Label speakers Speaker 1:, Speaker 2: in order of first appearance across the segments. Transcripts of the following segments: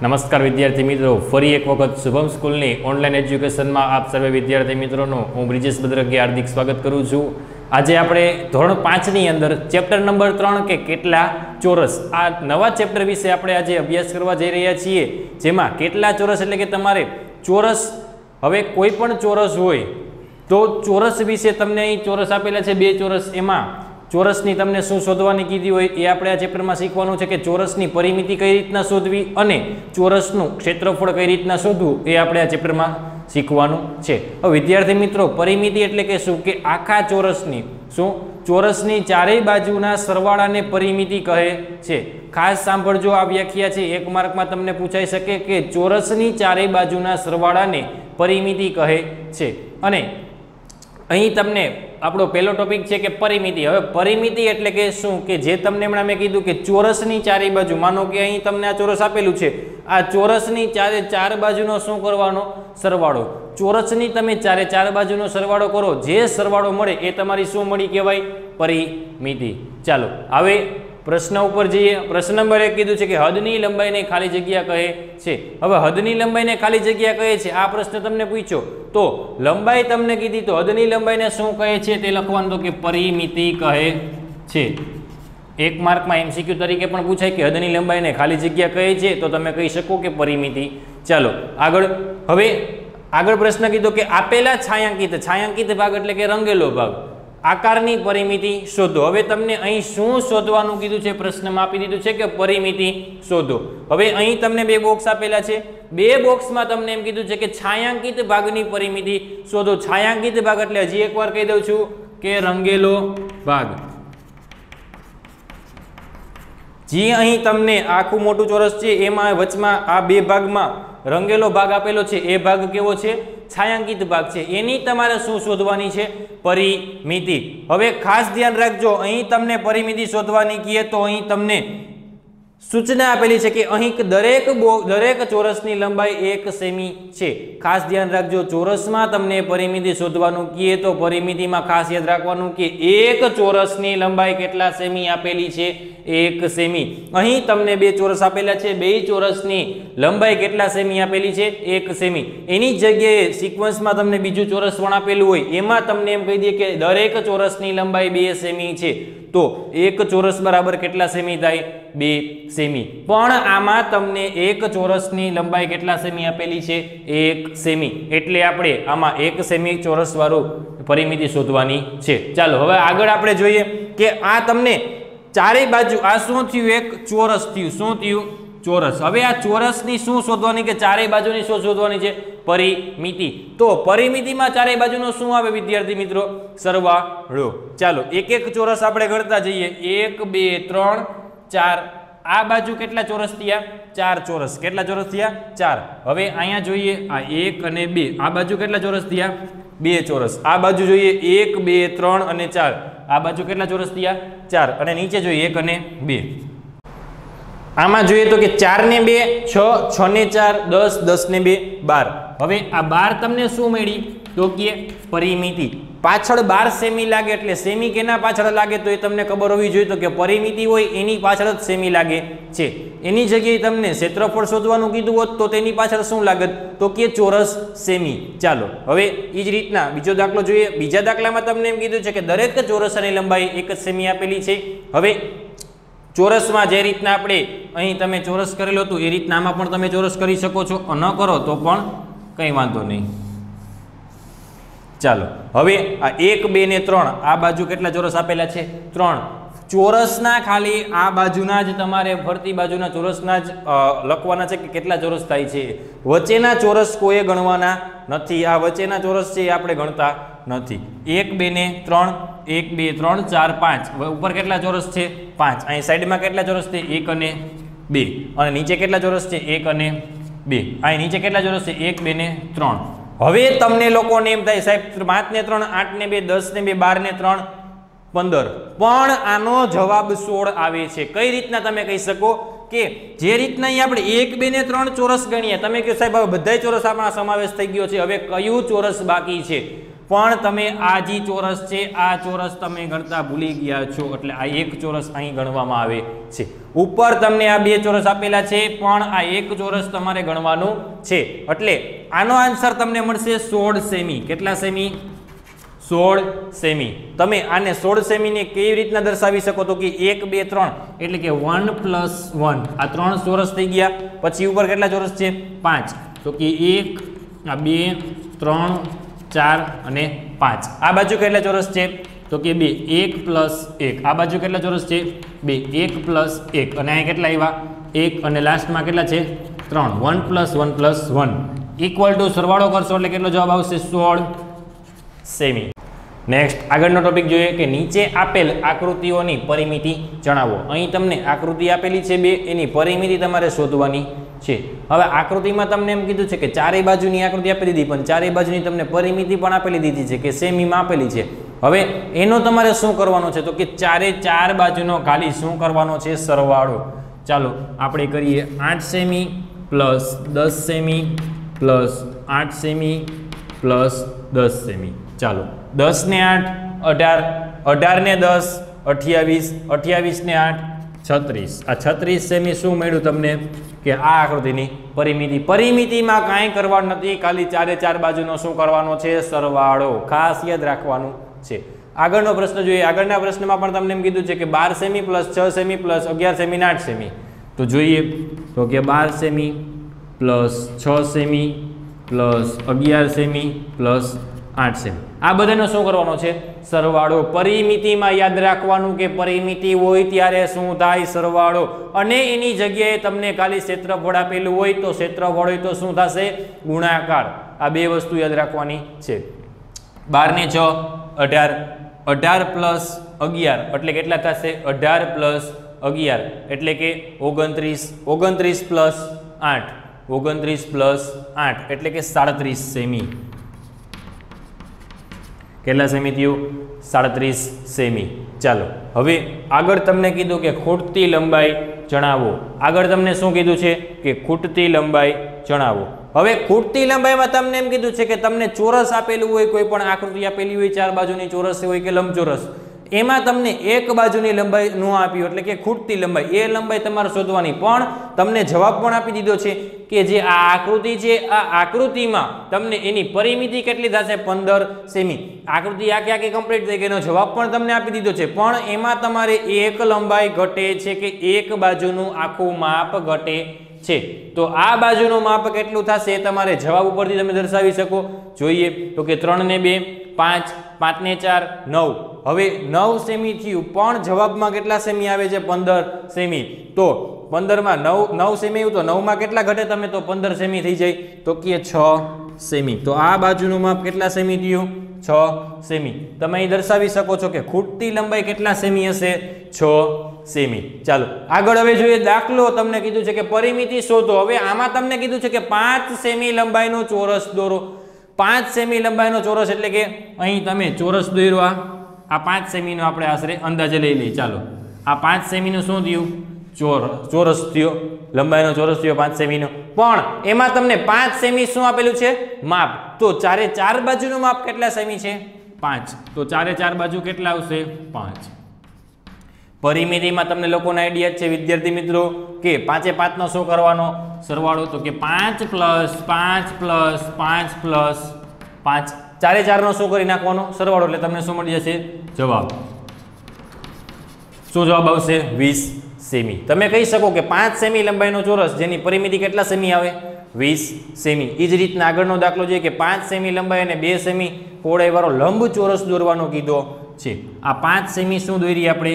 Speaker 1: नमस्कार विद्यार्थी मित्रों, फरी एक वखत शुभम स्कूल ની ઓનલાઈન એજ્યુકેશનમાં આપ સર્વે વિદ્યાર્થી મિત્રોનું હું બ્રિજેશ બદ્રકી હાર્દિક સ્વાગત કરું છું। આજે આપણે ધોરણ 5 ની અંદર ચેપ્ટર નંબર 3 કે કેટલા ચોરસ આ નવા ચેપ્ટર વિશે આપણે આજે અભ્યાસ કરવા જઈ રહ્યા છીએ, જેમાં કેટલા ચોરસ એટલે કે તમારે ચોરસ, હવે કોઈ પણ ચોરસ હોય તો ચોરસ વિશે તમને અહીં ચોરસ આપેલા છે, બે ચોરસ, એમાં ચોરसनी तमने शुं शोधवानी कीधी होय ए आपणे आ चेप्टरमां शीखवानुं छे के चोरसनी परिमिति कई रीतना शोधवी अने चोरसनुं क्षेत्रफळ कई रीतना शोधवुं ए आपणे आ चेप्टरमां शीखवानुं छे। हवे विद्यार्थी मित्रों, परिमिति एटले के शुं के आखा चोरसनी शुं चोरसनी चारेय बाजुना सरवाळाने परिमिति कहे छे। खास सांभळजो, आ व्याख्या छे एक मार्कमां तमने पूछाई शके के चोरसनी चारेय बाजुना सरवाळाने परिमिति कहे छे। अने अहीं तमने आपणो पहलो टॉपिक है कि परिमिति। हवे परिमिति एटले के शुं के जे तमने हमणां मैं कीधुं के चोरसनी चारे बाजू, मानो कि अहीं तमने आ चोरस आपेलुं छे, आ चोरसनी चारे चार बाजुनो शुं करवानो सरवाळो। चोरसनी तमे चारे चार बाजुनो सरवाळो करो, जे सरवाळो मळे ए तमारी शुं मळी कहेवाय? परिमिति। चालो हवे प्रश्न पर जाइए। प्रश्न नंबर 1 कीधुं छे के हदनी लंबाईने खाली जग्या कहे छे। हवे हदनी लंबाईने खाली जग्या कहे छे, आ प्रश्न तमने पूछ्यो तो लंबाई तमने कीधी तो हदनी लंबाईने शुं कहे छे ते लखवानुं तो के परिमिति कहे छे। एक मार्क में एमसीक्यू तरीके पण पूछाय के हदनी लंबाईने खाली जग्या कहे छे तो तमे कही शको के परिमिति। चलो आगळ, हवे आगळ प्रश्न कीधो के आपेला छायांकित भाग एटले के रंगेलो भाग आकारनी परिमिति शोधो। हवे तमने अहीं शुं शोधवानुं कीधुं छे? प्रश्नमां आपी दीधुं छे के परिमिति शोधो। हवे अहीं तमने बे बॉक्स आपेला छे, बे बॉक्समां तमने एम कीधुं छे के छायांकित भागनी परिमिति शोधो। छायांकित भाग एटले हजी एकवार कही दઉં છું के रंगेलो भाग। जी अहीं तमने आखुं मोटुं चोरस छे एमां वचमां आ बे भागमां रंगेलो भाग आपेलो छे, ए भाग केवो छे? छायांकित भाग छे। एनी तमारे शुं शोधवानी छे? परिमिति। हवे खास ध्यान राखजो, अहीं तमने परिमिति शोधवानी कहे तो अहीं तमने सूचना आपेली छे कि अहीं दरेक चोरसनी लंबाई 1 सेमी छे। खास ध्यान राखजो, चोरसमां तमने परिमिति शोधवानुं कहे तो परिमितिमां खास याद राखवानुं के एक चोरसनी लंबाई केटला सेमी आपेली छे? 1 सेमी। अहीं तमने बे चोरस आपेला छे, बे चोरसनी लंबाई केटला सेमी आपेली छे? 1 सेमी। एनी जग्याए सीक्वन्समां तमने बीजुं चोरस पण आपेलुं होय एमां तमने एम कही दीए के दरेक चोरसनी लंबाई 2 सेमी छे, तो एक चोरस बराबर केटला सेमी थाय? 2 सेमी। पण आमां तमने एक चोरसनी लंबाई केटला सेमी आपेली छे? 1 सेमी। एटले आपणे आमां 1 सेमी चोरस वाळुं परिमिति शोधवानी छे। चालो हवे आगळ आपणे जोईए के आ तमने चारे बाजू आ शुं थयुं? एक चोरस थयुं। शुं थयुं? चोरस। हवे आ चोरसनी शुं शोधवानी के चारे बाजुनी शुं शोधवानी छे? परिमिति। तो परिमितिमां चारे बाजुनो शुं आवे विद्यार्थी मित्रों? सरवाळो। चालो एक एक चोरस आपणे गणता जईए। 1 2 3 4। आ बाजू केटला चोरस थया? 4 चोरस। केटला चोरस थया? 4। हवे अहींया जोईए आ 1 અને 2। आ बाजू केटला चोरस थया? 2 चोरस। आ बाजू जोईए 1 2 3 અને 4। आ बाजू केटला चोरस थया? 4। અને નીચે જોઈએ 1 અને 2। आमां જોઈએ तो के 4 ने 2 6, 6 ने 4 10, 10 ने 2 12। हवे आ 12 तमने शुं मळी? तो के परिमिति। पाछळ 12 सेमी लागे एटले सेमी केना पाछळ लागे तो ए तमने खबर होवी जोईए तो के परिमिति होय एनी पाछळ ज सेमी लागे छे। एनी जग्याए तमने क्षेत्रफळ शोधवानुं कीधुं होत तो तेनी पाछळ शुं लागत? तो के चोरस सेमी। चालो हवे ई ज रीतना बीजो दाखलो जोईए। बीजा दाखलामां तमने एम कीधुं छे के दरेक चोरसनी लंबाई 1 सेमी आपेली छे। हवे चोरसमां जे रीतना आपणे अहीं तमे चोरस करेलो हतो ए रीतना आमां पण तमे चोरस करी शको छो, न करो तो पण कंई वांधो नहीं। चालो हवे आ 1 2 ने 3 आ बाजू केटला चोरस आपेला छे? 3। चोरसना खाली आ बाजुना ज तमारे फरती बाजुना चोरसना ज लखवाना छे के केटला चोरस थाय छे। वच्चेना चोरस कोઈએ गणवाना नथी। आ वच्चेना चोरस छे आपणे गणता नथी। 1 2 ने 3 1 2 3 4 5। ऊपर केटला चोरस छे? 5। અહીં સાઈડમાં કેટલા ચોરસ છે? 1 અને 2। અને નીચે કેટલા ચોરસ છે? 1 અને 2। અહીં નીચે કેટલા ચોરસ છે? 1 2 ને 3। હવે તમને લોકોને એમ થાય સાહેબ 5 ને 3 8 ને 2 10 ને 2 12 ને 3 15, પણ આનો જવાબ 16 આવે છે। કઈ રીતના તમે કહી શકો કે જે રીતના અહીં આપણે 1 2 ને 3 ચોરસ ગણીએ, તમે કહો સાહેબ હવે બધાય ચોરસ આમાં સમાવેશ થઈ ગયો છે, હવે કયું ચોરસ બાકી છે? પણ તમે આ જે ચોરસ છે આ ચોરસ તમે ગણતા ભૂલી ગયા છો, એટલે આ એક ચોરસ અહીં ગણવામાં આવે છે. ઉપર તમને આ બે ચોરસ આપેલા છે પણ આ એક ચોરસ તમારે ગણવાનું છે, એટલે આનો આન્સર તમને મળશે 16 સેમી. કેટલા સેમી? 16 સેમી. તમે આને 16 સેમીને કેવી રીતના દર્શાવી શકો? તો કે 1 2 3 એટલે કે 1 + 1 આ 3 ચોરસ થઈ ગયા. પછી ઉપર કેટલા ચોરસ છે? 5. તો કે 1 આ 2 3 4 અને 5. આ બાજુ કેટલા ચોરસ છે? તો કે 2 1 + 1. આ બાજુ કેટલા ચોરસ છે? 2 1 + 1 અને અહીં કેટલા આવ્યા? 1 અને લાસ્ટમાં કેટલા છે? 3. 1 + 1 + 1 ઇક્વલ ટુ સરવાળો કરશો એટલે કેટલો જવાબ આવશે? 16 સેમી. નેક્સ્ટ આગળનો ટોપિક જોઈએ કે નીચે આપેલ આકૃતિઓની પરિમિતિ જણાવો. અહીં તમને આકૃતિ આપેલી છે બે, એની પરિમિતિ તમારે શોધવાની છે. હવે આકૃતિમાં તમને એમ કીધું છે કે ચારેય બાજુની આકૃતિ આપી દીધી, પણ ચારેય બાજુની તમને પરિમિતિ પણ આપેલી દીધી છે કે સેમીમાં આપેલી છે. હવે એનો તમારે શું કરવાનો છે? તો કે ચારે ચાર બાજુનો ખાલી શું કરવાનો છે? સરવાળો. ચાલો આપણે કરીએ. 8 semi plus 10 semi plus 8 semi plus 10 semi. ચાલો 10 ને 8 18, 18 ને 10 28, 28 ને 8 36. આ 36 સેમી શું મળ્યું તમને? કે આ આકૃતિની પરિમિતિ. પરિમિતિમાં કાંઈ કરવાનું નથી, ખાલી ચારે ચાર બાજુનો શું કરવાનો છે? સરવાળો. ખાસ યાદ રાખવાનું છે. આગળનો પ્રશ્ન જોઈએ. આગળના પ્રશ્નમાં પણ તમને એમ કીધું છે કે 12 semi plus 6 semi plus 11 semi ને 8 સેમી. તો જોઈએ તો કે 12 semi plus 6 semi plus 11 semi plus 8 semi. આ બધાનો શું કરવાનો છે? સરવાળો. પરિમિતિમાં યાદ રાખવાનું કે પરિમિતિ હોય ત્યારે શું થાય? સરવાળો. અને એની જગ્યાએ તમને ખાલી ક્ષેત્રફળ આપેલું હોય તો ક્ષેત્રફળ હોય તો શું થશે? ગુણાકાર. આ બે વસ્તુ યાદ રાખવાની છે. 12 ને 6 18, 18 પ્લસ 11 એટલે કેટલા થશે? 18 પ્લસ 11 એટલે કે 29, 29 પ્લસ 8, 29 પ્લસ 8 એટલે કે 37 સેમી. કેટલા સેમી થયું? 37 સેમી. ચાલો હવે આગળ તમને કીધું કે ખૂટતી લંબાઈ જણાવો. આગળ તમને શું કીધું છે? કે ખૂટતી લંબાઈ જણાવો. હવે ખૂટતી લંબાઈમાં તમને એમ કીધું છે કે તમને ચોરસ આપેલું હોય, કોઈ પણ આકૃતિ આપેલી હોય, ચાર બાજુની ચોરસ હોય કે લંબચોરસ, એમાં તમને એક બાજુની લંબાઈ ન આપ્યું એટલે કે ખૂટતી લંબાઈ. એ લંબાઈ તમારે શોધવાની, પણ તમને જવાબ પણ આપી દીધો છે કે જે આ આકૃતિ છે આ આકૃતિમાં તમને એની પરિમિતિ કેટલી થશે? 15 સેમી. આકૃતિ આખી કમ્પ્લીટ થઈ ગઈ, એનો જવાબ પણ તમને આપી દીધો છે, પણ એમાં તમારે એક લંબાઈ ઘટે છે કે એક બાજુનું આખું માપ ઘટે છે. તો આ બાજુનું માપ કેટલું થશે એ તમારે જવાબ ઉપરથી તમે દર્શાવી શકો. જોઈએ તો કે 3 ને 2 5, 5 ને 4 9. હવે 9 સેમી થયું, પણ જવાબમાં કેટલા સેમી આવે છે? 15 સેમી. તો 15 માં 9 સેમી આવ્યું તો 9 માં કેટલા ઘટે તમે? તો 15 સેમી થઈ જાય. તો કે 6 સેમી. તો આ બાજુનું માપ કેટલા સેમી થયું? 6 સેમી. તમે અહીં દર્શાવી શકો છો કે ખૂટતી લંબાઈ કેટલા સેમી હશે? 6 સેમી. ચાલો આગળ હવે જોઈએ. દાખલો તમને કીધું છે કે પરિમિતિ શોધો. હવે આમાં તમને કીધું છે કે 5 સેમી લંબાઈનો ચોરસ દોરો. 5 સેમી લંબાઈનો ચોરસ એટલે કે અહીં તમે ચોરસ દોર્યો. આ 5 સેમીનો આપણે આશરે અંદાજે લઈ લઈએ. ચાલો આ 5 સેમીનું શું થયું? ચોરસ થયો. લંબાઈનો ચોરસ થયો 5 સેમીનો. પણ એમાં તમને 5 સેમી શું આપેલું છે? માપ. તો ચારે ચાર બાજુનું માપ કેટલા સેમી છે? 5. તો ચારે ચાર બાજુ કેટલા આવશે? 5. પરિમિતિમાં તમને લોકોને આઈડિયા છે વિદ્યાર્થી મિત્રો કે 5 એ 5નો શું કરવાનો? સરવાળો. તો કે 5 પ્લસ 5 પ્લસ 5 પ્લસ 5. ચારે ચારનો શું કરી નાખવાનો? સરવાળો. એટલે તમને શું મળી જશે? જવાબ. શું જવાબ આવશે? 20 સેમી. તમે કહી શકો કે 5 સેમી લંબાઈનો ચોરસ જેની પરિમિતિ કેટલા સેમી આવે? 20 સેમી. એ જ રીતના આગળનો દાખલો જોઈએ કે 5 સેમી લંબાઈ અને 2 સેમી પહોળાઈ વાળો લંબચોરસ દોરવાનો કીધો છે. આ 5 સેમી શું દોરી આપણે?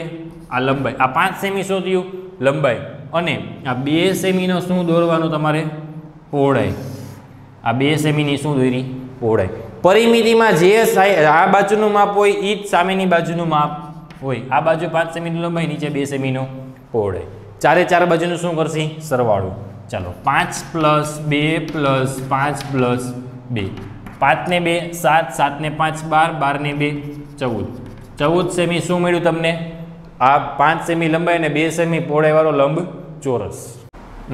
Speaker 1: આ લંબાઈ. આ 5 સેમી શું થયું? લંબાઈ. અને આ 2 સેમીનો શું દોરવાનો તમારે? પહોળાઈ. આ 2 સેમીની શું દોરી? પહોળાઈ. પરિમિતિમાં જે આ બાજુનું માપ હોય એ જ સામેની બાજુનું માપ હોય. આ બાજુ 5 સેમીની લંબાઈ, નીચે 2 સેમીનો પહોળાઈ. ચારે ચાર બાજુનું શું કરશે? સરવાળો. ચાલો 5 પ્લસ 2 પ્લસ 5 પ્લસ 2. 5 ને 2 7, 7 ને 5 12, 12 ને 2 14. 14 સેમી શું મળ્યું તમને? આ 5 સેમી લંબાઈ અને 2 સેમી પહોળાઈ વાળો લંબ ચોરસ.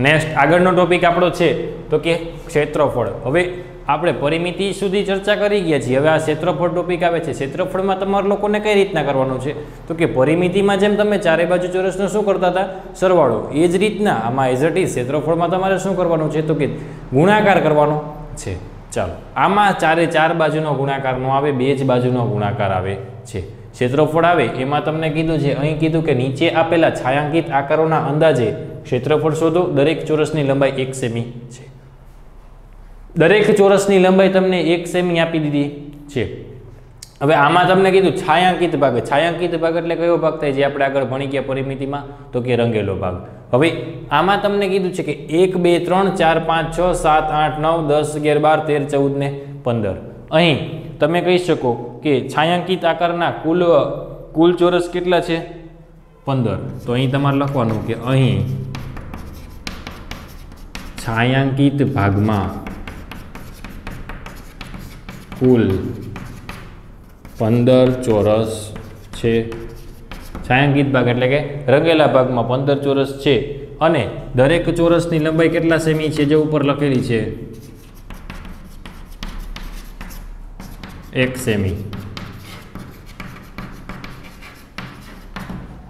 Speaker 1: નેક્સ્ટ આગળનો ટોપિક આપણો છે તો કે ક્ષેત્રફળ. હવે આપણે પરિમિતિ સુધી ચર્ચા કરી ગયા છીએ. હવે આ ક્ષેત્રફળ ટોપિક આવે છે. ક્ષેત્રફળમાં તમારા લોકોને કઈ રીતના કરવાનું છે તો કે પરિમિતિમાં જેમ તમે ચારે બાજુ ચોરસનો શું કરતા હતા, સરવાળો, એ જ રીતના આમાં એઝ ઇટ ઇઝ ક્ષેત્રફળમાં તમારે શું કરવાનું છે તો કે ગુણાકાર કરવાનો છે. ચાલો, આમાં ચારે ચાર બાજુનો ગુણાકાર ન આવે, બે જ બાજુનો ગુણાકાર આવે છે. ક્ષેત્રફળ આવે એમાં તમને કીધું છે, અહીં કીધું કે નીચે આપેલા છાयांકિત આકારોના અંદાજે ક્ષેત્રફળ શોધો. દરેક ચોરસની લંબાઈ 1 સેમી છે. દરેક ચોરસની લંબાઈ તમને 1 સેમી આપી દીધી છે. હવે આમાં તમને કીધું છાयांકિત ભાગ. છાयांકિત ભાગ એટલે કયો ભાગ થાય, જે આપણે આગળ ભણી ગયા પરિમિતિમાં, તો કે રંગેલો ભાગ. હવે આમાં તમને કીધું છે કે 1 2 3 4 5 6 7 8 9 10 11 12 13 14 ને 15. અહીં તમે કહી શકો કે છાयांકિત આકારના કુલ ચોરસ કેટલા છે, 15. તો અહીં તમારે લખવાનું કે અહીં છાयांકિત ભાગમાં કુલ 15 ચોરસ છે. છાयांકિત ભાગ એટલે કે રંગેલા ભાગમાં 15 ચોરસ છે અને દરેક ચોરસની લંબાઈ કેટલા સેમી છે, જે ઉપર લખેલી છે 1 સેમી.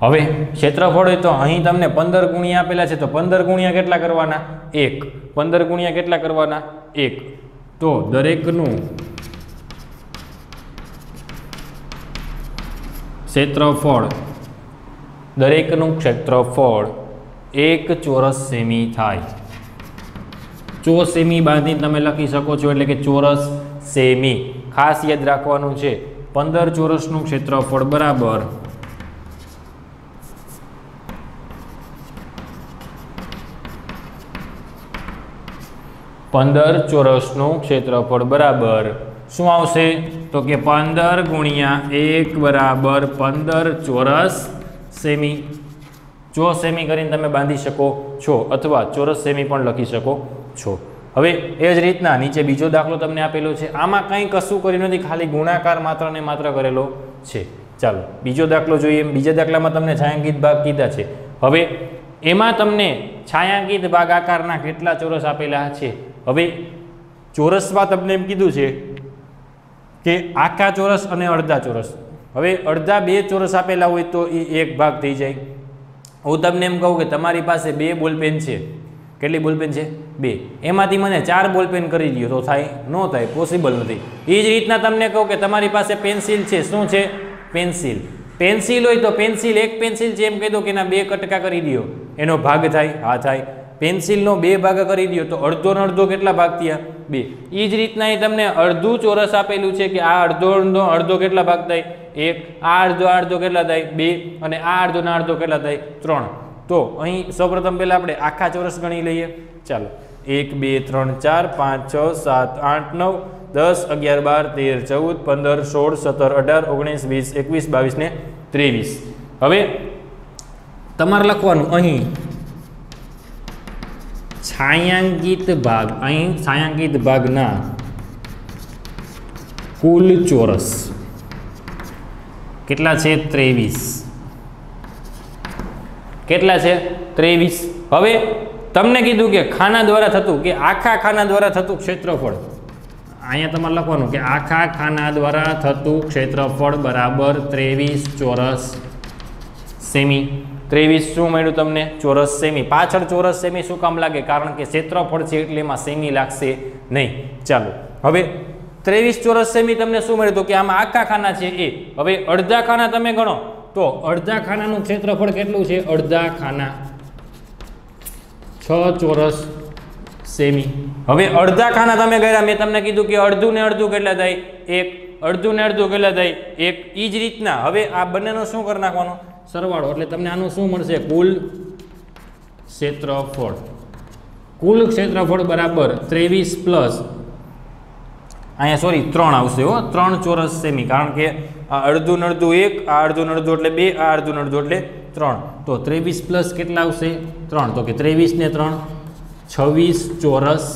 Speaker 1: હવે ક્ષેત્રફળ હોય તો અહીં તમને 15 ગુણ્યા આપેલા છે, તો 15 ગુણ્યા કેટલા કરવાના, 1. 15 ગુણ્યા કેટલા કરવાના, 1. તો દરેકનું ક્ષેત્રફળ, દરેકનું ક્ષેત્રફળ 1 ચોરસ સેમી થાય. સેમી બાંધી તમે લખી શકો છો, એટલે કે ચોરસ સેમી. ખાસ યાદ રાખવાનું છે, 15 ચોરસનું ક્ષેત્રફળ બરાબર 15 ચોરસનું ક્ષેત્રફળ બરાબર શું આવશે તો કે 15 ગુણ્યા 1 બરાબર 15 ચોરસ સેમી. સેમી કરીને તમે બાંધી શકો છો, અથવા ચોરસ સેમી પણ લખી શકો છો. હવે એ જ રીતના નીચે બીજો દાખલો તમને આપેલો છે. આમાં કંઈ કશું કર્યું નથી, ખાલી ગુણાકાર માત્ર ને માત્ર કરેલો છે. ચાલો બીજો દાખલો જોઈએ. બીજા દાખલામાં તમને છાयांકિત ભાગ કીધા છે. હવે એમાં તમને છાयांકિત ભાગ આકારના કેટલા ચોરસ આપેલા છે. હવે ચોરસમાં તમને એમ કીધું છે કે આખા ચોરસ અને અડધા ચોરસ. હવે અડધા 2 ચોરસ આપેલા હોય તો એ એક ભાગ થઈ જાય. હું તમને એમ કહું કે તમારી પાસે 2 બોલપેન છે. કેટલી બોલપેન છે? 2. એમાંથી મને 4 બોલપેન કરી દો તો થાય? ન થાય, પોસિબલ નથી. એ જ રીતના તમને કહું કે તમારી પાસે પેન્સિલ છે. શું છે? પેન્સિલ. પેન્સિલ હોય તો પેન્સિલ, એક પેન્સિલ છે એમ કહી દો કે એના 2 કટકા કરી દો, એનો ભાગ થાય? હા થાય. પેન્સિલનો 2 ભાગ કરી દો તો અડધો ને અડધો કેટલા ભાગ થયા? 2. એ જ રીતના એ તમને અડધું ચોરસ આપેલું છે કે આ અડધો કેટલા ભાગ થાય? 1. આ અડધો કેટલા થાય? 2. અને આ અડધો ને અડધો કેટલા થાય? 3. તો અહીં સૌપ્રથમ પહેલા આપણે આખા ચોરસ ગણી લઈએ. ચાલો 1 2 3 4 5 6 7 8 9 10 11 12 13 14 15 16 17 18 19 20 21 22 ને 23. હવે તમારે લખવાનું અહીં છાयांकित भाग, અહીં છાयांकित ભાગના કુલ ચોરસ કેટલા છે? 23. કેટલા છે? 23. હવે તમને કીધું કે ખાના દ્વારા થતું, કે આખા ખાના દ્વારા થતું ક્ષેત્રફળ. અહીંયા તમારે લખવાનું કે આખા ખાના દ્વારા થતું ક્ષેત્રફળ બરાબર 23 ચોરસ સેમી. 23 શું મળ્યું તમને? ચોરસ સેમી. પાછળ ચોરસ સેમી શું કામ લાગે? કારણ કે ક્ષેત્રફળ છે એટલે એમાં સેમી લાગશે નહીં. ચાલો હવે 23 ચોરસ સેમી તમને શું મળ્યું? તો કે આમાં આખા ખાના છે એ. હવે અડધા ખાના તમે ગણો તો અડધા ખાનાનું ક્ષેત્રફળ કેટલું છે? અડધા ખાના 6 ચોરસ સેમી. હવે અડધા ખાના તમે ગયા, મેં તમને કીધું કે અડધું ને અડધું કેટલા થાય? 1. અડધું ને અડધું કેટલા થાય? 1. એ જ રીતના હવે આ બંનેનો શું કરી નાખવાનો? સરવાળો. એટલે તમને આનું શું મળશે? કુલ ક્ષેત્રફળ. કુલ ક્ષેત્રફળ બરાબર 23 પ્લસ અહીંયા 3 આવશે હો, 3 ચોરસ સેમી. કારણ કે આ અડધું ને અડધું 1, આ અડધું ને અડધું એટલે 2, આ અડધું ને અડધું એટલે 3. તો 23 પ્લસ કેટલા આવશે? 3. તો કે 23 ને 3 26 ચોરસ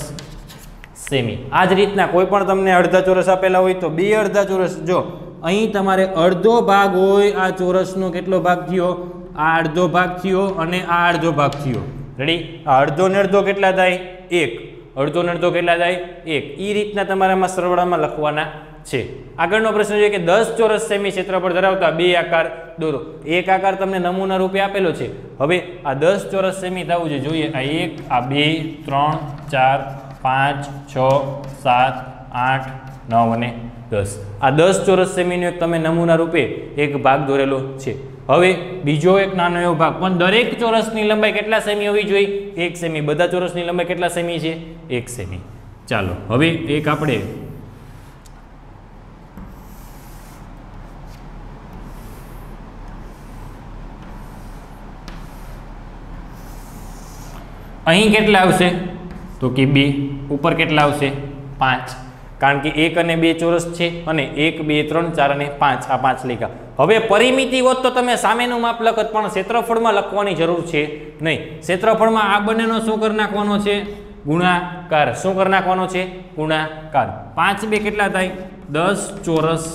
Speaker 1: સેમી. આ જ રીતના કોઈ પણ તમને અડધા ચોરસ આપેલા હોય તો 2 અડધા ચોરસ, જો અહીં તમારે અડધો ભાગ હોય, આ ચોરસનો કેટલો ભાગ થયો? આ અડધો ભાગ થયો અને આ અડધો ભાગ થયો. રેડી? આ અડધો ને અડધો કેટલા થાય? 1. અડધો ને અડધો કેટલા થાય 1 એ રીતના તમારામાં સરવાળામાં લખવાના છે આગળનો પ્રશ્ન છે કે 10 ચોરસ સેમી ક્ષેત્રફળ ધરાવતા બે આકાર દોરો એક આકાર તમને નમૂના રૂપે આપેલો છે હવે આ 10 ચોરસ સેમી થવું છે જોઈએ આ 1 આ 2 3 4 5 6 7 8 9 અને 10 આ 10 ચોરસ સેમીનો એક તમે નમૂના રૂપે એક ભાગ દોરેલો છે હવે બીજો એક નાનો એવો ભાગ પણ દરેક ચોરસની લંબાઈ કેટલા સેમી હોવી જોઈએ 1 સેમી બધા ચોરસની લંબાઈ કેટલા સેમી છે 1 સેમી ચાલો હવે એક આપણે અહીં કેટલા આવશે તો કે 2 ઉપર કેટલા આવશે 5 કારણ કે 1 અને 2 ચોરસ છે અને 1 2 3 4 અને 5 આ 5 લખ્યા હવે પરિમિતિ હોત તો તમે સામેનું માપ લખત પણ ક્ષેત્રફળમાં લખવાની જરૂર છે નહીં ક્ષેત્રફળમાં આ બંનેનો શું કરી નાખવાનો છે ગુણાકાર શું કરી નાખવાનો છે ગુણાકાર 5 2 કેટલા થાય 10 ચોરસ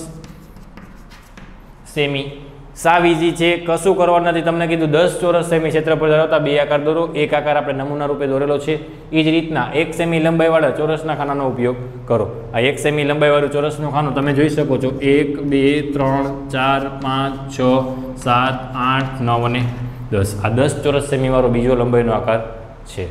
Speaker 1: સેમી સાવ ઈઝી છે કશું કરવાનું નથી તમને કીધું 10 ચોરસ સેમી ક્ષેત્રફળ ધરાવતા બે આકાર દોરો એક આકાર આપણે નમૂના રૂપે દોરેલો છે એ જ રીતના 1 સેમી લંબાઈવાળા ચોરસના ખાનાનો ઉપયોગ કરો આ 1 સેમી લંબાઈવાળું ચોરસનું ખાનું તમે જોઈ શકો છો 1 2 3 4 5 6 7 8 9 અને 10 આ 10 ચોરસ સેમીવાળો બીજો લંબાઈનો આકાર છે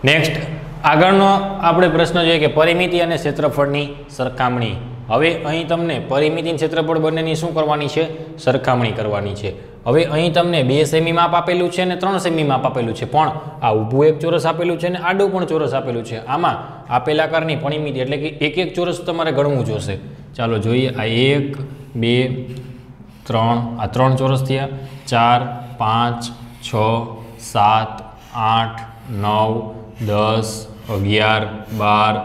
Speaker 1: નેક્સ્ટ આગળનો આપણે પ્રશ્ન જોઈએ કે પરિમિતિ અને ક્ષેત્રફળની સરખામણી હવે અહીં તમને પરિમિતિ અને ક્ષેત્રફળ બંનેની શું કરવાની છે સરખામણી કરવાની છે હવે અહીં તમને 2 સેમી માપ આપેલું છે અને 3 સેમી માપ આપેલું છે પણ આ ઊભું એક ચોરસ આપેલું છે અને આડું પણ ચોરસ આપેલું છે આમાં આપેલ આકારની પરિમિતિ એટલે કે એક એક ચોરસ તમારે ગણવું જોશે ચાલો જોઈએ આ 1 2 3 આ 3 ચોરસ થયા 4 5 6 7 8 9 10 11 12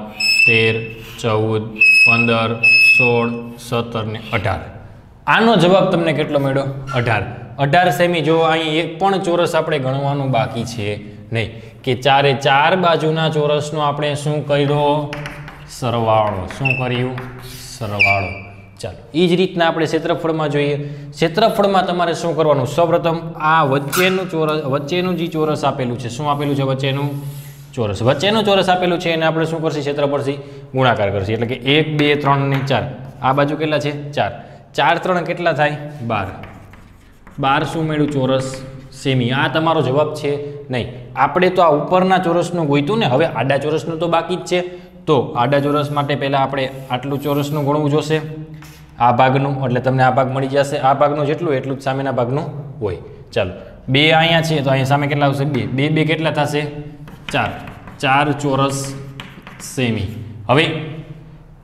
Speaker 1: 13 14 15 16 17 ને 18 આનો જવાબ તમને કેટલો મળ્યો 18 સેમી જો અહીં એક પણ ચોરસ આપણે ગણવાનું બાકી છે નહીં કે ચારે ચાર બાજુના ચોરસનો આપણે શું કર્યો સરવાળો શું કર્યું સરવાળો ચાલો એ જ રીતના આપણે ક્ષેત્રફળમાં જોઈએ ક્ષેત્રફળમાં તમારે શું કરવાનું સૌપ્રથમ આ વચ્ચેનું જે ચોરસ આપેલું છે શું આપેલું છે વચ્ચેનું ચોરસ આપેલું છે એને આપણે શું કરશે ક્ષેત્રફળથી ગુણાકાર કરશે એટલે કે 1 2 3 ને 4 આ બાજુ કેટલા છે 4 4 3 કેટલા થાય 12 શું મળ્યું ચોરસ સેમી આ તમારો જવાબ છે નહીં આપણે તો આ ઉપરના ચોરસનું ગોઈતું ને હવે આડા ચોરસનું તો બાકી જ છે તો આડા ચોરસ માટે પહેલાં આપણે આટલું ચોરસનું ગણવું જોશે આ ભાગનું એટલે તમને આ ભાગ મળી જશે આ ભાગનું જેટલું એટલું જ સામેના ભાગનું હોય ચાલો 2 અહીંયા છે તો અહીંયા સામે કેટલા આવશે 2 2 કેટલા થશે 4 ચોરસ સેમી હવે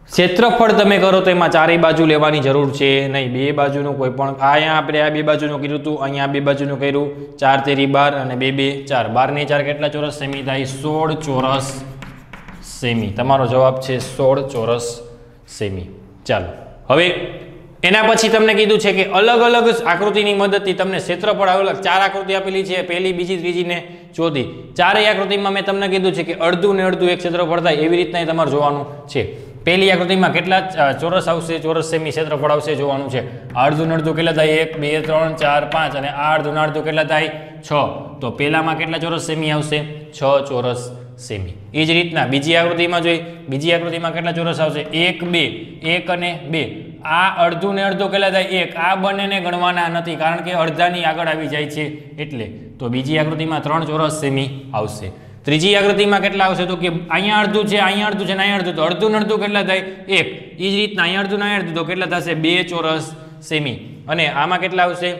Speaker 1: ક્ષેત્રફળ તમે કરો તો એમાં ચારેય બાજુ લેવાની જરૂર છે નહીં બે બાજુનું કોઈ પણ અહીંયા આપણે આ બે બાજુનું કર્યું હતું અહીંયા બે બાજુનું કર્યું 4 તેરી 12 અને 2 2 4 12 ને 4 કેટલા ચોરસ સેમી થાય 16 ચોરસ સેમી તમારો જવાબ છે 16 ચોરસ સેમી ચાલો હવે એના પછી તમને કીધું છે કે અલગ અલગ આકૃતિની મદદથી તમને ક્ષેત્રફળ અલગ 4 આકૃતિ આપેલી છે પહેલી બીજી ત્રીજી ને ચોથી ચારેય આકૃતિમાં મેં તમને કીધું છે કે અડધું ને અડધું એક ક્ષેત્રફળ થાય એવી રીતના તમારે જોવાનું છે પહેલી આકૃતિમાં કેટલા ચોરસ આવશે ચોરસ સેમી ક્ષેત્રફળ આવશે જોવાનું છે અડધું અડધું કેટલા થાય 1 2 3 4 5 અને આ અડધું અડધું કેટલા થાય 6 તો પહેલામાં કેટલા ચોરસ સેમી આવશે 6 ચોરસ સેમી એ જ રીતના બીજી આકૃતિમાં જોઈ બીજી આકૃતિમાં કેટલા ચોરસ આવશે 1 2 1 અને 2 આ અડધું ને અડધું કેટલા થાય 1 આ બંનેને ગણવાના નથી કારણ કે અડધાની આગળ આવી જાય છે એટલે તો બીજી આકૃતિમાં 3 ચોરસ સેમી આવશે ત્રીજી આકૃતિમાં કેટલા આવશે તો કે અહીંયા અડધું છે અહીંયા અડધું છે ને અહીંયા અડધું તો અડધું ને અડધું કેટલા થાય 1 એ જ રીતના અહીંયા અડધું ને અહીંયા અડધું તો કેટલા થશે 2 ચોરસ સેમી અને આમાં કેટલા આવશે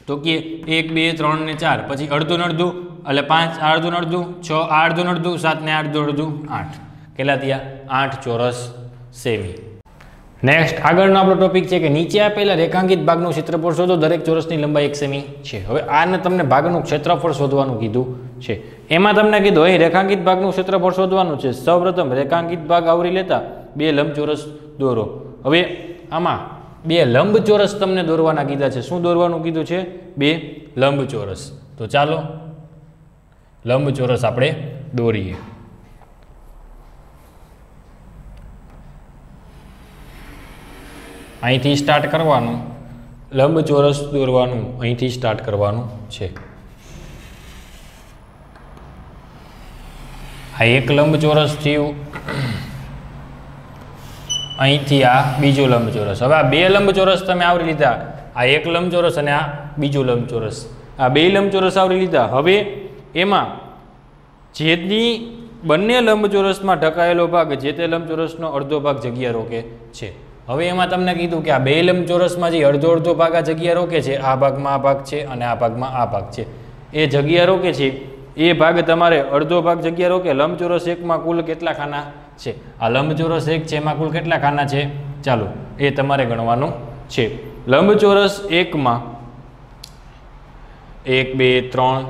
Speaker 1: તો કે 1 2 3 ને 4 પછી અડધું ને અડધું એટલે 5 અડધું ને અડધું 6 અડધું ને અડધું 7 ને અડધું 8 કેટલા થયા 8 ચોરસ સેમી નેક્સ્ટ આગળનો આપણો ટોપિક છે કે નીચે આપેલા રેખાંકિત ભાગનું ક્ષેત્રફળ શોધો દરેક ચોરસની લંબાઈ 1 સેમી છે હવે આને તમને ભાગનું ક્ષેત્રફળ શોધવાનું કીધું છે એમાં તમને કીધું અહીં રેખાંકિત ભાગનું ક્ષેત્રફળ શોધવાનું છે સૌપ્રથમ રેખાંકિત ભાગ આવરી લેતા બે લંબચોરસ દોરો હવે આમાં બે લંબચોરસ તમને દોરવાના કીધા છે શું દોરવાનું કીધું છે બે લંબચોરસ તો ચાલો લંબચોરસ આપણે દોરીએ અહીંથી સ્ટાર્ટ કરવાનું લંબચોરસ દોરવાનું અહીંથી સ્ટાર્ટ કરવાનું છે આ એક લંબચોરસ થયું, અહીંથી આ બીજું લંબચોરસ. હવે આ બે લંબચોરસ તમે આવરી લીધા, આ એક લંબચોરસ અને આ બીજું લંબચોરસ, આ બે લંબચોરસ આવરી લીધા. હવે એમાં જેની બંને લંબચોરસમાં ઢકાયેલો ભાગ જે તે લંબચોરસનો અડધો ભાગ જગ્યા રોકે છે. હવે એમાં તમને કીધું કે આ બે લંબચોરસમાં જે અડધો અડધો ભાગ આ જગ્યા રોકે છે, આ ભાગમાં આ ભાગ છે અને આ ભાગમાં આ ભાગ છે, એ જગ્યા રોકે છે એ ભાગ તમારે અડધો ભાગ જગ્યા રોકે. લંબચોરસ એકમાં કુલ કેટલા ખાના છે? આ લંબચોરસ એક છે, એમાં કુલ કેટલા ખાના છે? ચાલો એ તમારે ગણવાનું છે. લંબચોરસ એકમાં 1 2 3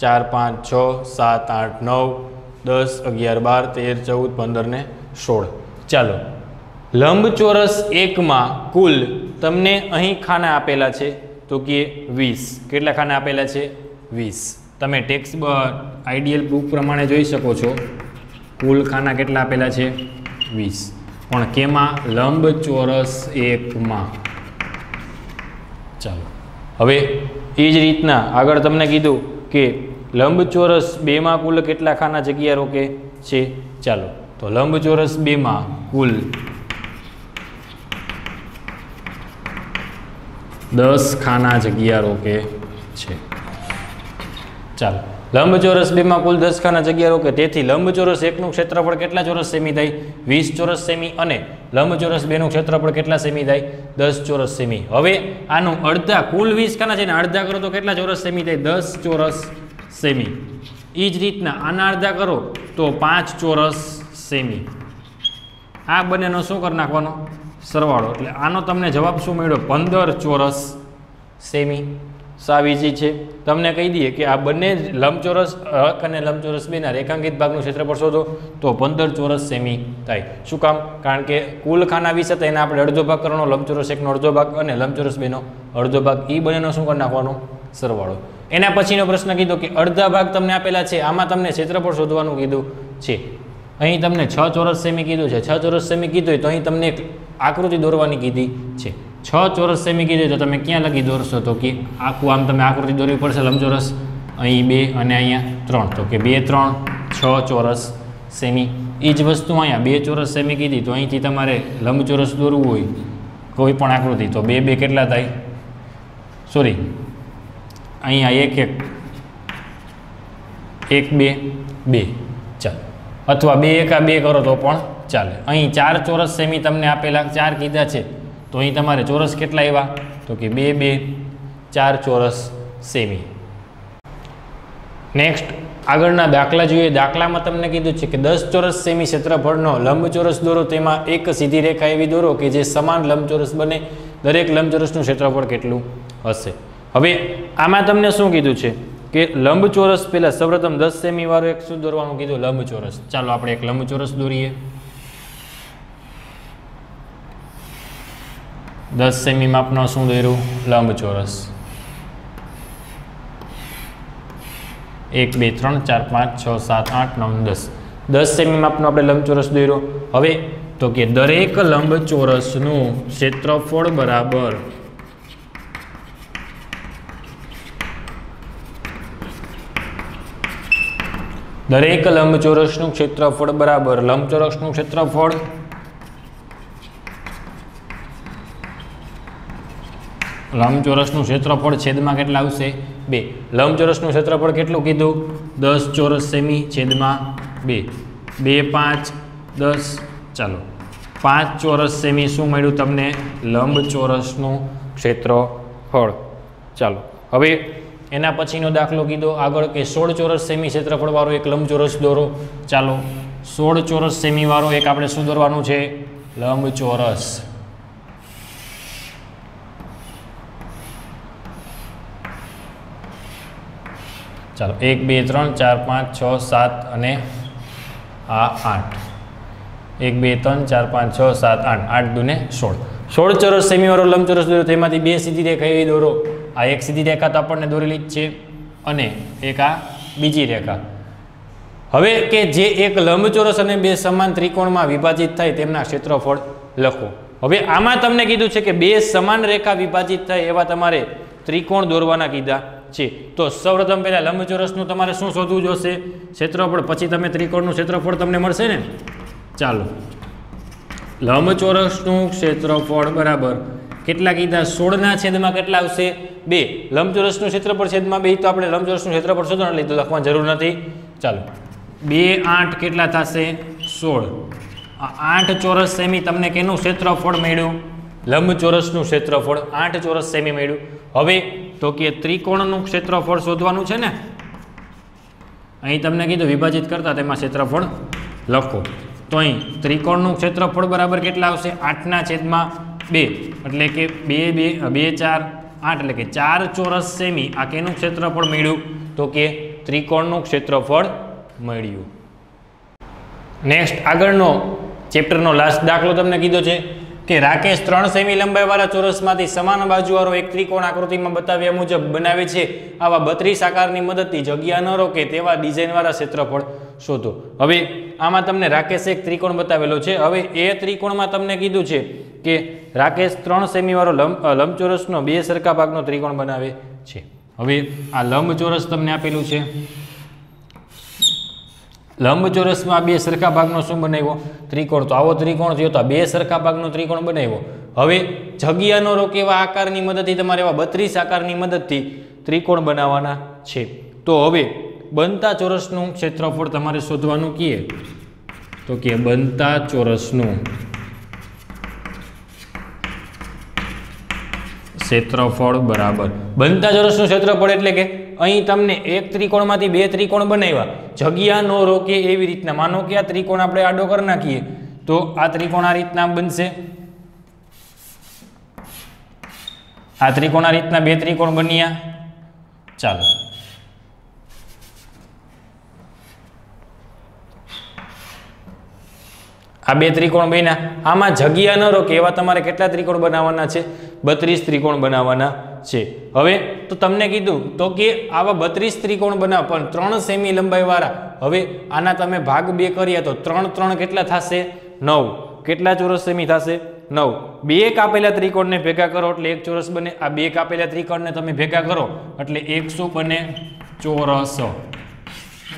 Speaker 1: 4 5 6 7 8 9 10 11 12 13 14 15 ને 16. ચાલો લંબચોરસ એકમાં કુલ તમને અહીં ખાના આપેલા છે તો કે 20. કેટલા ખાના આપેલા છે? 20. તમે ટેક્સ્ટ આઈડિયલ બુક પ્રમાણે જોઈ શકો છો કુલ ખાના કેટલા આપેલા છે? 20. પણ કેમાં? લંબચોરસ એકમાં. ચાલો હવે એ જ રીતના આગળ તમને કીધું કે લંબચોરસ બેમાં કુલ કેટલા ખાના જગ્યા રોકે છે? ચાલો તો લંબચોરસ બેમાં કુલ 10 ખાના જગ્યા રોકે છે. ચાલો લંબચોરસ બેમાં કુલ 10 ખાના જગ્યા રોકે, તેથી લંબચોરસ એકનું ક્ષેત્રફળ કેટલા ચોરસ સેમી થાય? 20 ચોરસ સેમી. અને લંબચોરસ બેનું ક્ષેત્રફળ કેટલા સેમી થાય? 10 ચોરસ સેમી. હવે આનું અડધા, કુલ 20 ખાના છે ને અડધા કરો તો કેટલા ચોરસ સેમી થાય? 10 ચોરસ સેમી. એ જ રીતના આના અડધા કરો તો 5 ચોરસ સેમી. આ બંનેનો શું કરી નાખવાનો? સરવાળો. એટલે આનો તમને જવાબ શું મળ્યો? 15 ચોરસ સેમી. સાવ ઇઝી છે. તમને કહી દઈએ કે આ બંને લંબચોરસ અને લંબચોરસ બેના રેખાંકિત ભાગનું ક્ષેત્રફળ શોધો તો 15 ચોરસ સેમી થાય. શું કામ? કારણ કે કુલ ખાના 20 હતા, એને આપણે અડધો ભાગ કરવાનો, લંબચોરસ એકનો અડધો ભાગ અને લંબચોરસ બેનો અડધો ભાગ. એ બંનેનો શું કરી નાખવાનો? સરવાળો. એના પછીનો પ્રશ્ન કીધો કે અડધા ભાગ તમને આપેલા છે, આમાં તમને ક્ષેત્રફળ શોધવાનું કીધું છે. અહીં તમને 6 ચોરસ સેમી કીધું છે. 6 ચોરસ સેમી કીધું હોય તો અહીં તમને એક આકૃતિ દોરવાની કીધી છે. 6 ચોરસ સેમી કીધું તો તમે ક્યાં લગી દોરશો? તો કે આખું આમ તમે આકૃતિ દોરવી પડશે લંબચોરસ. અહીં 2 અને અહીંયા 3, તો કે 2 3 6 ચોરસ સેમી. એ જ વસ્તુ અહીંયા 2 ચોરસ સેમી કીધી તો અહીંથી તમારે લંબચોરસ દોરવું હોય કોઈ પણ આકૃતિ તો 2 2 કેટલા થાય? સોરી, અહીંયા 1 1 2 2. ચાલો, અથવા 2 1 2 કરો તો પણ ચાલે. અહીં 4 ચોરસ સેમી તમને આપેલા, 4 કીધા છે તો અહીં તમારે ચોરસ કેટલા આવ્યા? તો કે 2 2 4 ચોરસ સેમી. નેક્સ્ટ આગળના દાખલા જોઈએ. દાખલામાં તમને કીધું છે કે 10 ચોરસ સેમી ક્ષેત્રફળનો લંબચોરસ દોરો, તેમાં એક સીધી રેખા એવી દોરો કે જે સમાન લંબચોરસ બને. દરેક લંબચોરસનું ક્ષેત્રફળ કેટલું હશે? હવે આમાં તમને શું કીધું છે કે લંબચોરસ પહેલાં સૌપ્રથમ 10 સેમી વાળું એક શું દોરવાનું કીધું? લંબચોરસ. ચાલો આપણે એક લંબચોરસ દોરીએ. 10 સેમી માપનો શું દોર્યું? લંબચોરસ. 1 2 3 4 5 6 7 8 9 10. 10 સેમી માપનો આપણે લંબચોરસ દોર્યો. હવે તો કે દરેક લંબચોરસનું ક્ષેત્રફળ બરાબર દરેક લંબચોરસનું ક્ષેત્રફળ બરાબર લંબચોરસનું ક્ષેત્રફળ છેદમાં કેટલા આવશે? 2. લંબચોરસનું ક્ષેત્રફળ કેટલું કીધું? 10 ચોરસ સેમી છેદમાં 2. 2 5 10. ચાલો 5 ચોરસ સેમી શું મળ્યું તમને? લંબચોરસનું ક્ષેત્રફળ. ચાલો હવે એના પછીનો દાખલો કીધો આગળ કે 16 ચોરસ સેમી ક્ષેત્રફળ વાળો એક લંબચોરસ દોરો. ચાલો 16 ચોરસ સેમી વાળો એક આપણે શું દોરવાનું છે? લંબચોરસ. ચાલો 1 2 3 4 5 6 7 અને આ 8. 1 2 3 4 5 6 7 8. 8 દુને 16. 16 ચોરસ સેમી વાળો લંબચોરસ દોરો, તેમાંથી 2 સીધી રેખા એવી દોરો. આ એક સીધી રેખા તો આપણને દોરેલી જ છે અને એક આ બીજી રેખા. હવે કે જે એક લંબચોરસ અને 2 સમાન ત્રિકોણમાં વિભાજિત થાય તેમના ક્ષેત્રફળ લખો. હવે આમાં તમને કીધું છે કે 2 સમાન રેખા વિભાજિત થાય એવા તમારે ત્રિકોણ દોરવાના કીધા છે। તો સૌપ્રથમ પહેલા લંબચોરસનું તમારે શું શોધવું જોશે? ક્ષેત્રફળ, પછી તમે ત્રિકોણનું ક્ષેત્રફળ તમને મળશે ને। ચાલો, લંબચોરસનું ક્ષેત્રફળ બરાબર કેટલા કીધા? 16 છેદમાં કેટલા આવશે? 2। લંબચોરસનું ક્ષેત્રફળ છેદમાં 2, તો આપણે લંબચોરસનું ક્ષેત્રફળ શોધવાનું એટલે તો લખવાની જરૂર નથી। ચાલો, 2 8 કેટલા થશે? 16। આ 8 ચોરસ સેમી તમને કેનું ક્ષેત્રફળ મળ્યું? લંબચોરસનું ક્ષેત્રફળ 8 ચોરસ સેમી મળ્યું। હવે તો કે ત્રિકોણનું ક્ષેત્રફળ શોધવાનું છે ને। અહીં તમને કીધું વિભાજિત કરતા તેમાં ક્ષેત્રફળ લખો, તો અહીં ત્રિકોણનું ક્ષેત્રફળ બરાબર કેટલા આવશે? 8/2, એટલે કે 2 2 4 8, એટલે કે 4 ચોરસ સેમી આ કેનું ક્ષેત્રફળ મળ્યું? તો કે ત્રિકોણનું ક્ષેત્રફળ મળ્યું। નેક્સ્ટ આગળનો ચેપ્ટરનો લાસ્ટ દાખલો તમને કીધો છે કે રાકેશ 3 સેમી લંબાઈવાળા ચોરસમાંથી સમાન બાજુવાળો એક ત્રિકોણ આકૃતિમાં બતાવ્યા મુજબ બનાવે છે। આવા 32 આકારની મદદથી જગ્યા ન રોકે તેવા ડિઝાઇનવાળા ક્ષેત્રફળ શોધો। હવે આમાં તમને રાકેશ એક ત્રિકોણ બતાવેલો છે। હવે એ ત્રિકોણમાં તમને કીધું છે કે રાકેશ 3 સેમી વાળો લંબચોરસનો 2 સરખા ભાગનો ત્રિકોણ બનાવે છે। હવે આ લંબચોરસ તમને આપેલું છે, લંબચોરસમાં 2 સરખા ભાગનો શું બનાવ્યો? ત્રિકોણ। તો આવો ત્રિકોણ થયો, તો આ 2 સરખા ભાગનો ત્રિકોણ બનાવ્યો। હવે જગ્યા ન રોકે એવા આકારની મદદથી તમારે એવા 32 આકારની મદદથી ત્રિકોણ બનાવવાના છે। તો હવે બનતા ચોરસનું ક્ષેત્રફળ તમારે શોધવાનું કીએ, તો કે બનતા ચોરસનું ક્ષેત્રફળ બરાબર બનતા ચોરસનું ક્ષેત્રફળ એટલે કે અહીં તમને એક ત્રિકોણમાંથી 2 ત્રિકોણ બનાવ્યા, જગ્યા ન રોકે એવી રીતના। માનો કે આ ત્રિકોણ આપણે આડો કરી નાખીએ તો આ ત્રિકોણ આ રીતના બનશે, આ ત્રિકોણ આ રીતના 2 ત્રિકોણ બન્યા। ચાલો, આ 2 ત્રિકોણ બન્યા, આમાં જગ્યા ન રોકે એવા તમારે કેટલા ત્રિકોણ બનાવવાના છે? 32 ત્રિકોણ બનાવવાના છે। હવે તો તમને કીધું તો કે આવા 32 ત્રિકોણ બનાવ, પણ 3 સેમી લંબાઈ વાળા। હવે આના તમે ભાગ 2 કર્યા તો 3 3 કેટલા થશે? 9। કેટલા ચોરસ સેમી થશે? 9। 2 કાપેલા ત્રિકોણને ભેગા કરો એટલે એક ચોરસ બને। આ 2 કાપેલા ત્રિકોણને તમે ભેગા કરો એટલે 100 બને ચોરસ।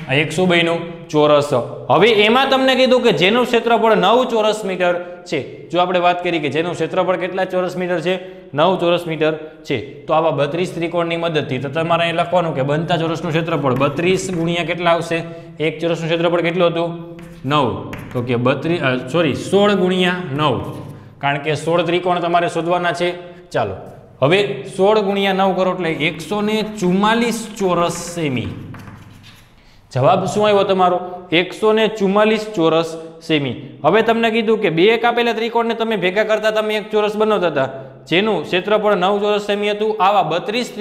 Speaker 1: આ 100 બન્યું ચોરસ। હવે એમાં તમને કીધું કે જેનું ક્ષેત્રફળ 9 ચોરસ મીટર છે। જો આપણે વાત કરી કે જેનું ક્ષેત્રફળ કેટલા ચોરસ મીટર છે? 9 ચોરસ મીટર છે। તો આવા 32 ત્રિકોણની મદદથી તો તમારે અહીં લખવાનું કે બનતા ચોરસનું ક્ષેત્રફળ 32 ગુણ્યા કેટલા આવશે? એક ચોરસનું ક્ષેત્રફળ કેટલું હતું? 9। તો કે 16 ગુણ્યા 9, કારણ કે 16 ત્રિકોણ તમારે શોધવાના છે। ચાલો, હવે 16 ગુણ્યા 9 કરો એટલે 144 ચોરસ સેમી। જવાબ શું આવ્યો તમારો? 144 ચોરસ સેમી। હવે તમને કીધું કે 2 કાપેલા ત્રિકોણને તમે ભેગા કરતા તમે એક ચોરસ બનાવતા હતા, જેનું ક્ષેત્રફળ 9 ચોરસ સેમી હતું। આવા 32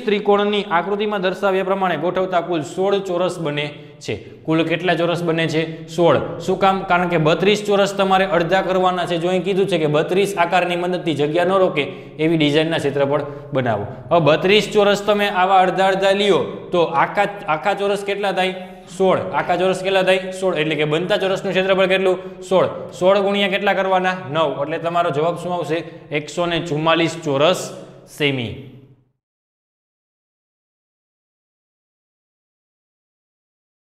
Speaker 1: ત્રિકોણની આકૃતિમાં દર્શાવ્યા પ્રમાણે ગોઠવતા કુલ 16 ચોરસ બને છે। કુલ કેટલા ચોરસ બને છે? 16। શું કામ? કારણ કે 32 ચોરસ તમારે અડધા કરવાના છે। જો અહીં કીધું છે કે 32 આકારની મદદથી જગ્યા ન રોકે એવી ડિઝાઇનના ક્ષેત્રફળ બનાવો। હવે 32 ચોરસ તમે આવા અડધા અડધા લ્યો તો આખા ચોરસ કેટલા થાય? 16। આખા ચોરસ કેટલા થાય? 16। એટલે કે બનતા ચોરસનું ક્ષેત્રફળ કેટલું? 16। 16 ગુણ્યા કેટલા કરવાના? 9। એટલે તમારો જવાબ શું આવશે? 144 ચોરસ સેમી।